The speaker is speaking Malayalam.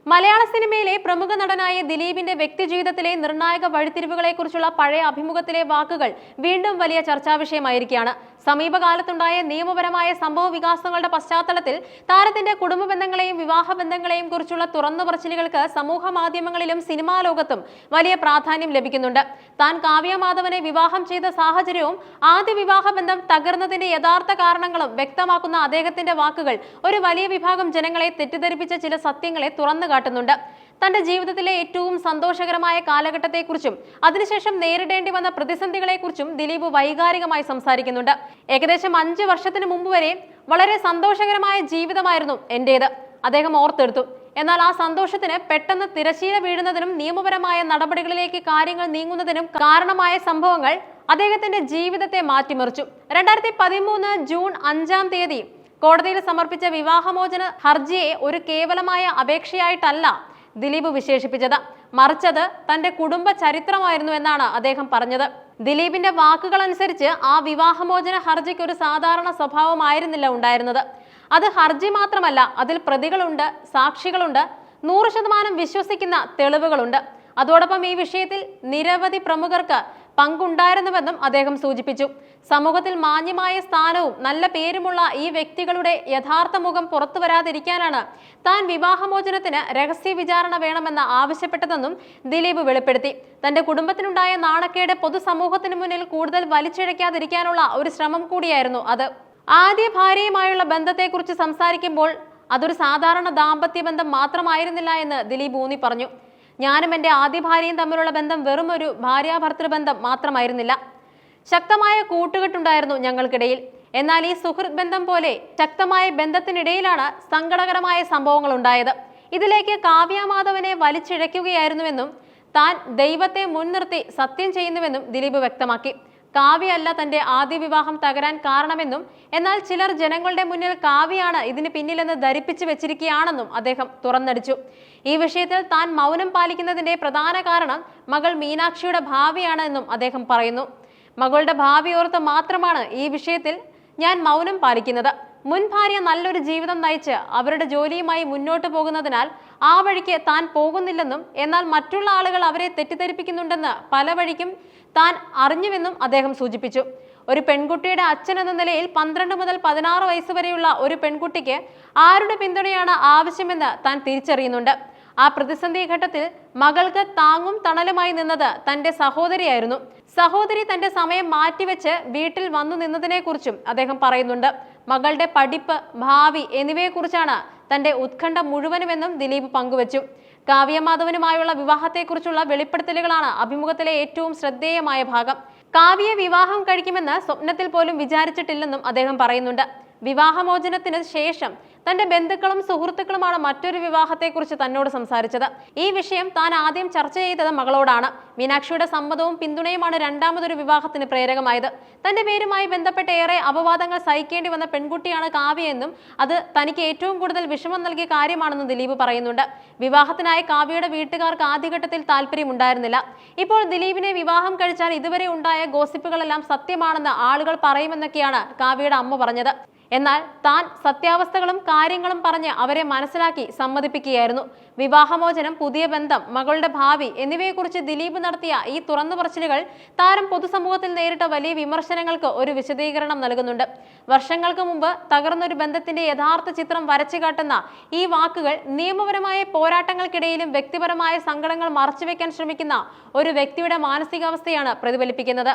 മലയാള സിനിമയിലെ പ്രമുഖ നടനായ ദിലീപിന്റെ വ്യക്തിജീവിതത്തിലെ നിർണായക വഴിത്തിരിവുകളെക്കുറിച്ചുള്ള പഴയ അഭിമുഖത്തിലെ വാക്കുകൾ വീണ്ടും വലിയ ചർച്ചാ വിഷയമായിരിക്കുകയാണ്. സമീപകാലത്തുണ്ടായ നിയമപരമായ സംഭവ വികാസങ്ങളുടെ പശ്ചാത്തലത്തിൽ താരത്തിന്റെ കുടുംബ ബന്ധങ്ങളെയും വിവാഹ ബന്ധങ്ങളെയും കുറിച്ചുള്ള തുറന്നു പറച്ചിലുകൾക്ക് സമൂഹ മാധ്യമങ്ങളിലും സിനിമാ ലോകത്തും വലിയ പ്രാധാന്യം ലഭിക്കുന്നുണ്ട്. താൻ കാവ്യ മാധവനെ വിവാഹം ചെയ്ത സാഹചര്യവും ആദ്യ വിവാഹ ബന്ധം തകർന്നതിന്റെ യഥാർത്ഥ കാരണങ്ങളും വ്യക്തമാക്കുന്ന അദ്ദേഹത്തിന്റെ വാക്കുകൾ ഒരു വലിയ വിഭാഗം ജനങ്ങളെ തെറ്റിദ്ധരിപ്പിച്ച ചില സത്യങ്ങളെ തുറന്നു കാട്ടുന്നുണ്ട്. തന്റെ ജീവിതത്തിലെ ഏറ്റവും സന്തോഷകരമായ കാലഘട്ടത്തെക്കുറിച്ചും അതിനുശേഷം നേരിടേണ്ടി വന്ന പ്രതിസന്ധികളെക്കുറിച്ചും ദിലീപ് വൈകാരികമായി സംസാരിക്കുന്നുണ്ട്. ഏകദേശം 5 വർഷത്തിന് മുമ്പ് വരെ വളരെ സന്തോഷകരമായ ജീവിതമായിരുന്നു എന്റേത്, അദ്ദേഹം ഓർത്തെടുത്തു. എന്നാൽ ആ സന്തോഷത്തിന് പെട്ടെന്ന് തിരശ്ശീല വീഴുന്നതിനും നിയമപരമായ നടപടികളിലേക്ക് കാര്യങ്ങൾ നീങ്ങുന്നതിനും കാരണമായ സംഭവങ്ങൾ അദ്ദേഹത്തിന്റെ ജീവിതത്തെ മാറ്റിമറിച്ചു. 2013 ജൂൺ 5-ാം തീയതി കോടതിയിൽ സമർപ്പിച്ച വിവാഹമോചന ഹർജിയെ ഒരു കേവലമായ അപേക്ഷയായിട്ടല്ല ദിലീപ് വിശേഷിപ്പിച്ചത്, മറിച്ചത് തന്റെ കുടുംബ ചരിത്രമായിരുന്നു എന്നാണ് അദ്ദേഹം പറഞ്ഞത്. ദിലീപിന്റെ വാക്കുകൾ അനുസരിച്ച് ആ വിവാഹമോചന ഹർജിക്ക് ഒരു സാധാരണ സ്വഭാവമായിരുന്നില്ല ഉണ്ടായിരുന്നത്. അത് ഹർജി മാത്രമല്ല, അതിൽ പ്രതികളുണ്ട്, സാക്ഷികളുണ്ട്, 100% വിശ്വസിക്കുന്ന തെളിവുകളുണ്ട്. അതോടൊപ്പം ഈ വിഷയത്തിൽ നിരവധി പ്രമുഖർക്ക് പങ്കുണ്ടായിരുന്നുവെന്നും അദ്ദേഹം സൂചിപ്പിച്ചു. സമൂഹത്തിൽ മാന്യമായ സ്ഥാനവും നല്ല പേരുമുള്ള ഈ വ്യക്തികളുടെ യഥാർത്ഥ മുഖം പുറത്തു വരാതിരിക്കാനാണ് താൻ വിവാഹമോചനത്തിന് രഹസ്യ വിചാരണ വേണമെന്ന് ആവശ്യപ്പെട്ടതെന്നും ദിലീപ് വെളിപ്പെടുത്തി. തന്റെ കുടുംബത്തിനുണ്ടായ നാണക്കേട് പൊതുസമൂഹത്തിന് മുന്നിൽ കൂടുതൽ വലിച്ചിഴയ്ക്കാതിരിക്കാനുള്ള ഒരു ശ്രമം കൂടിയായിരുന്നു അത്. ആദ്യ ഭാര്യയുമായുള്ള ബന്ധത്തെക്കുറിച്ച് സംസാരിക്കുമ്പോൾ അതൊരു സാധാരണ ദാമ്പത്യ ബന്ധം മാത്രമായിരുന്നില്ല എന്ന് ദിലീപ് ഊന്നി പറഞ്ഞു. ഞാനും എൻ്റെ ആദ്യ ഭാര്യയും തമ്മിലുള്ള ബന്ധം വെറും ഒരു ഭാര്യാഭർത്തൃബന്ധം മാത്രമായിരുന്നില്ല. ശക്തമായ കൂട്ടുകെട്ടുണ്ടായിരുന്നു ഞങ്ങൾക്കിടയിൽ. എന്നാൽ ഈ സുഹൃത്ത് ബന്ധം പോലെ ശക്തമായ ബന്ധത്തിനിടയിലാണ് സങ്കടകരമായ സംഭവങ്ങൾ ഉണ്ടായത്. ഇതിലേക്ക് കാവ്യ മാധവനെ വലിച്ചിഴയ്ക്കുകയായിരുന്നുവെന്നും താൻ ദൈവത്തെ മുൻനിർത്തി സത്യം ചെയ്യുന്നുവെന്നും ദിലീപ് വ്യക്തമാക്കി. കാവ്യയല്ല തന്റെ ആദ്യ വിവാഹം തകരാൻ കാരണമെന്നും എന്നാൽ ചിലർ ജനങ്ങളുടെ മുന്നിൽ കാവ്യയാണ് ഇതിന് പിന്നിലെന്ന് ധരിപ്പിച്ചു വെച്ചിരിക്കുകയാണെന്നും അദ്ദേഹം തുറന്നടിച്ചു. ഈ വിഷയത്തിൽ താൻ മൗനം പാലിക്കുന്നതിന്റെ പ്രധാന കാരണം മകൾ മീനാക്ഷിയുടെ ഭാവിയാണ് എന്നും അദ്ദേഹം പറയുന്നു. മകളുടെ ഭാവി ഓർത്ത് മാത്രമാണ് ഈ വിഷയത്തിൽ ഞാൻ മൗനം പാലിക്കുന്നത്. മുൻ ഭാര്യ നല്ലൊരു ജീവിതം നയിച്ച് അവരുടെ ജോലിയുമായി മുന്നോട്ട് പോകുന്നതിനാൽ ആ വഴിക്ക് താൻ പോകുന്നില്ലെന്നും എന്നാൽ മറ്റുള്ള ആളുകൾ അവരെ തെറ്റിദ്ധരിപ്പിക്കുന്നുണ്ടെന്ന് പല വഴിക്കും താൻ അറിഞ്ഞുവെന്നും അദ്ദേഹം സൂചിപ്പിച്ചു. ഒരു പെൺകുട്ടിയുടെ അച്ഛൻ എന്ന നിലയിൽ 12 മുതൽ 16 വയസ്സ് വരെയുള്ള ഒരു പെൺകുട്ടിക്ക് ആരുടെ പിന്തുണയാണ് ആവശ്യമെന്ന് താൻ തിരിച്ചറിയുന്നുണ്ട്. ആ പ്രതിസന്ധി ഘട്ടത്തിൽ മകൾക്ക് താങ്ങും തണലുമായി നിന്നത് തന്റെ സഹോദരിയായിരുന്നു. സഹോദരി തന്റെ സമയം മാറ്റിവെച്ച് വീട്ടിൽ വന്നു നിന്നതിനെ കുറിച്ചും അദ്ദേഹം പറയുന്നുണ്ട്. മകളുടെ പഠിപ്പ്, ഭാവി എന്നിവയെക്കുറിച്ചാണ് തന്റെ ഉത്കണ്ഠ മുഴുവനുമെന്നും ദിലീപ് പങ്കുവച്ചു. കാവ്യ മാധവനുമായുള്ള വിവാഹത്തെക്കുറിച്ചുള്ള വെളിപ്പെടുത്തലുകളാണ് അഭിമുഖത്തിലെ ഏറ്റവും ശ്രദ്ധേയമായ ഭാഗം. കാവ്യ വിവാഹം കഴിക്കുമെന്ന് സ്വപ്നത്തിൽ പോലും വിചാരിച്ചിട്ടില്ലെന്നും അദ്ദേഹം പറയുന്നുണ്ട്. വിവാഹമോചനത്തിന് ശേഷം തന്റെ ബന്ധുക്കളും സുഹൃത്തുക്കളുമാണ് മറ്റൊരു വിവാഹത്തെക്കുറിച്ച് തന്നോട് സംസാരിച്ചത്. ഈ വിഷയം താൻ ആദ്യം ചർച്ച ചെയ്തത് മകളോടാണ്. മീനാക്ഷിയുടെ സമ്മതവും പിന്തുണയുമാണ് രണ്ടാമതൊരു വിവാഹത്തിന് പ്രേരകമായത്. തന്റെ പേരുമായി ബന്ധപ്പെട്ട ഏറെ അപവാദങ്ങൾ സഹിക്കേണ്ടി വന്ന പെൺകുട്ടിയാണ് കാവ്യ എന്നും അത് തനിക്ക് ഏറ്റവും കൂടുതൽ വിഷമം നൽകിയ കാര്യമാണെന്നും ദിലീപ് പറയുന്നുണ്ട്. വിവാഹത്തിനായി കാവ്യയുടെ വീട്ടുകാർക്ക് ആദ്യഘട്ടത്തിൽ താല്പര്യമുണ്ടായിരുന്നില്ല. ഇപ്പോൾ ദിലീപിനെ വിവാഹം കഴിച്ചാൽ ഇതുവരെ ഉണ്ടായ ഗോസിപ്പുകളെല്ലാം സത്യമാണെന്ന് ആളുകൾ പറയുമെന്നൊക്കെയാണ് കാവ്യയുടെ അമ്മ പറഞ്ഞത്. എന്നാൽ താൻ സത്യാവസ്ഥകളും കാര്യങ്ങളും പറഞ്ഞ് അവരെ മനസ്സിലാക്കി സമ്മതിപ്പിക്കുകയായിരുന്നു. വിവാഹമോചനം, പുതിയ ബന്ധം, മകളുടെ ഭാവി എന്നിവയെക്കുറിച്ച് ദിലീപ് നടത്തിയ ഈ തുറന്നു പറച്ചിലുകൾ താരം പൊതുസമൂഹത്തിൽ നേരിട്ട വലിയ വിമർശനങ്ങൾക്ക് ഒരു വിശദീകരണം നൽകുന്നുണ്ട്. വർഷങ്ങൾക്ക് മുമ്പ് തകർന്നൊരു ബന്ധത്തിന്റെ യഥാർത്ഥ ചിത്രം വരച്ചു കാട്ടുന്ന ഈ വാക്കുകൾ നിയമപരമായ പോരാട്ടങ്ങൾക്കിടയിലും വ്യക്തിപരമായ സങ്കടങ്ങൾ മറച്ചുവെക്കാൻ ശ്രമിക്കുന്ന ഒരു വ്യക്തിയുടെ മാനസികാവസ്ഥയാണ് പ്രതിഫലിപ്പിക്കുന്നത്.